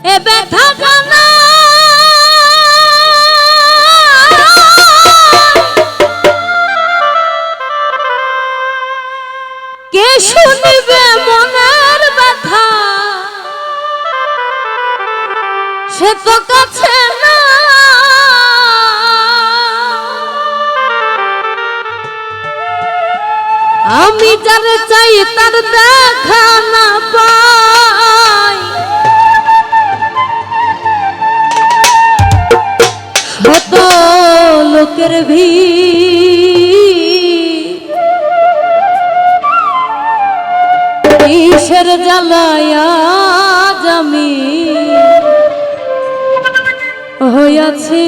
এ ব্যথা জানা কে শুনিবে মনের ব্যথা সে তো কাছে না আমি যারে চাই তার দেখা না পাই শত লোকের ভিড় কিসের জ্বালায়া আমি হইয়াছি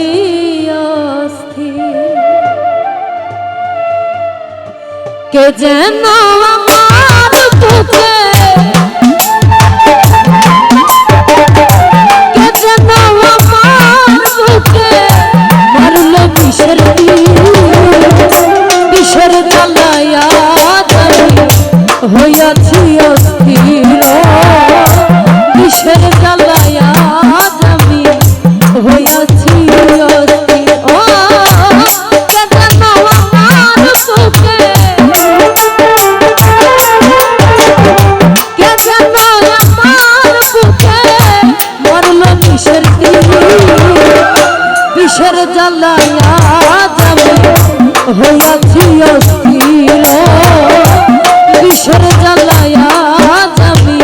অস্থির কে যেন আমার বুকে কে যেন আমার বুকে মারল বিষের বিষের জ্বালায়া আমি হইয়াছি অস্থির বিষের জ্বালায়া আমি হইয়াছি অস্থির ও কে যেন আমার বুকে কে যেন আমার বুকে মরল বিষের বিষের জ্বালায়া আমি হইয়াছি অস্থির বিষের জ্বালায়া আমি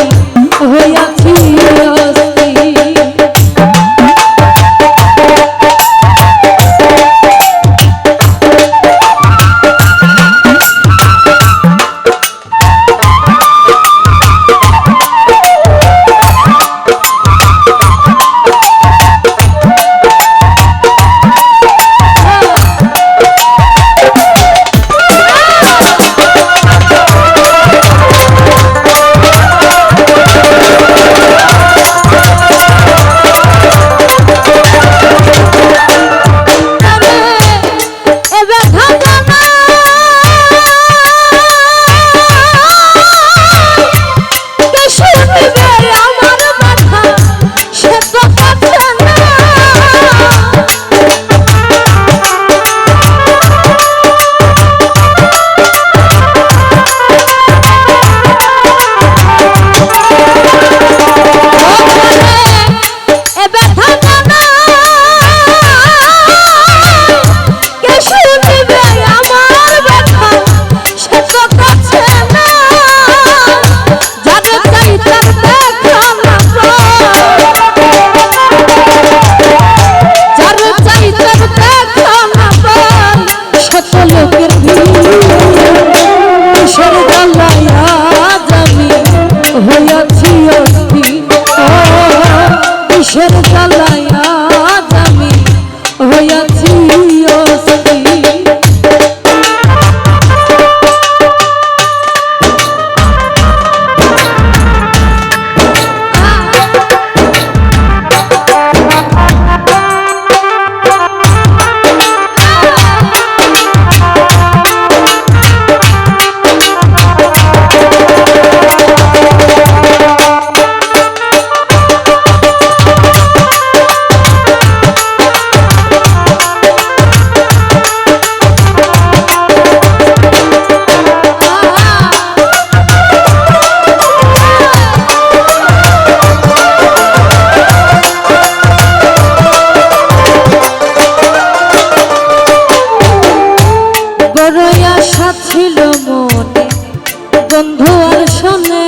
হইয়াছি বিষের জ্বালায়া আমি হইয়াছি অস্থির ছিল মনে বন্ধু আর শোনে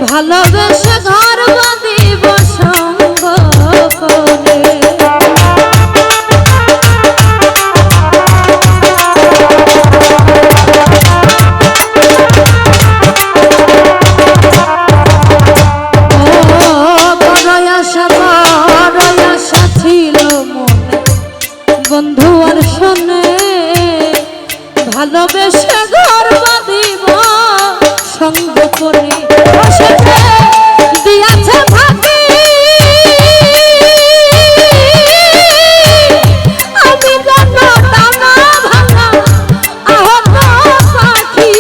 ভালোবেসে ঘর বাঁধিব সঙ্গ করে বড় আশা ছিল মনে বন্ধু আর শোনে ভালোবেসে ঘর বাঁধিব সঙ্গ করে দিয়াছে ফাঁকি আমি জানো টানা ভাঙা আহত পাখি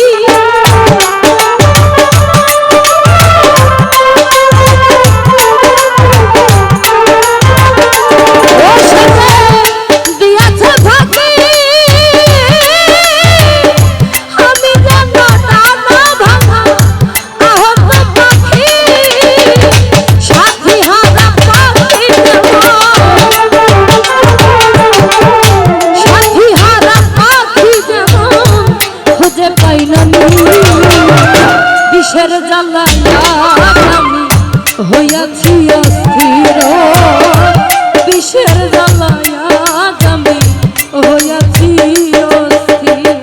বিষের জ্বালায়া আমি হইয়াছি অস্থির বিষের জ্বালায়া আমি হইয়াছি অস্থির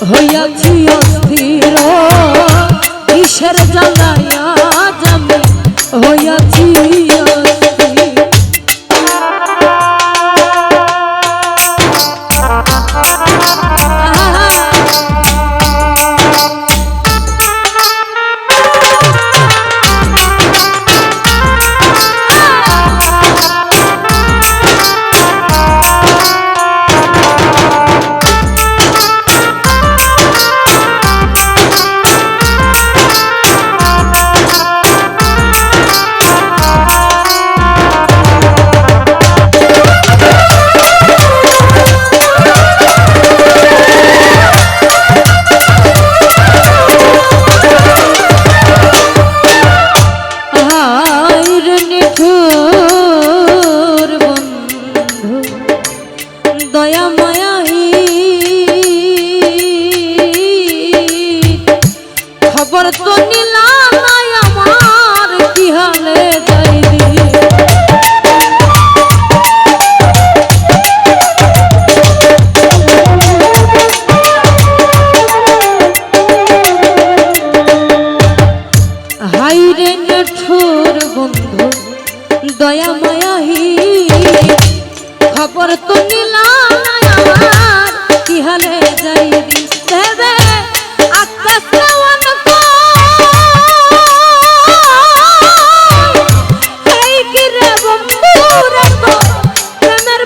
হইয়াছি অস্থির বিষের জ্বালায়া আমি হইয়াছি অস্থির দয়া মায়াই খবর তো নিলাম আমার কি হালে যাইবি হাই রে নিঠুর বন্ধু দয়া মায়াই খবর তো নিলাম আমার কি হালে যাইবি দেবে আকাশ দেওয়ান এই কি রে বন্ধু রে তো প্রেমের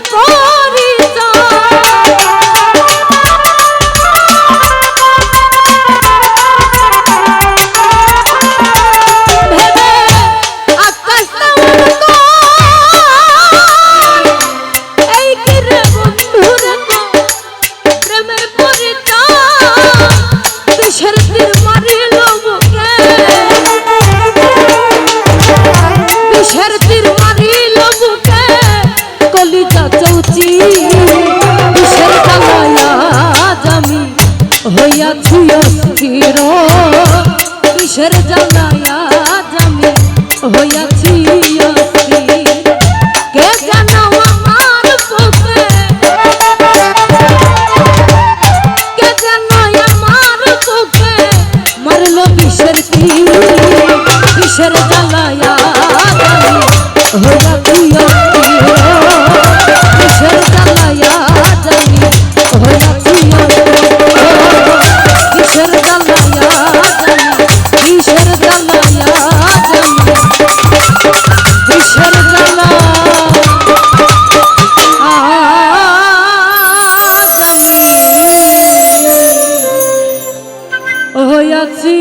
হইয়াছি অস্থির বিষের জ্বালায়া আমি হইয়াছি অস্থির কে জানো আমার বুকে কে জানো আমার বুকে মারলো বিষের তীর বিষের জ্বালায়া আমি হইয়াছি অস্থির বিষের জ্বালায়া আমি হইয়াছি বিষের জ্বালায়া বিষের জ্বালায়া বিষের জ্বালা হইয়াছি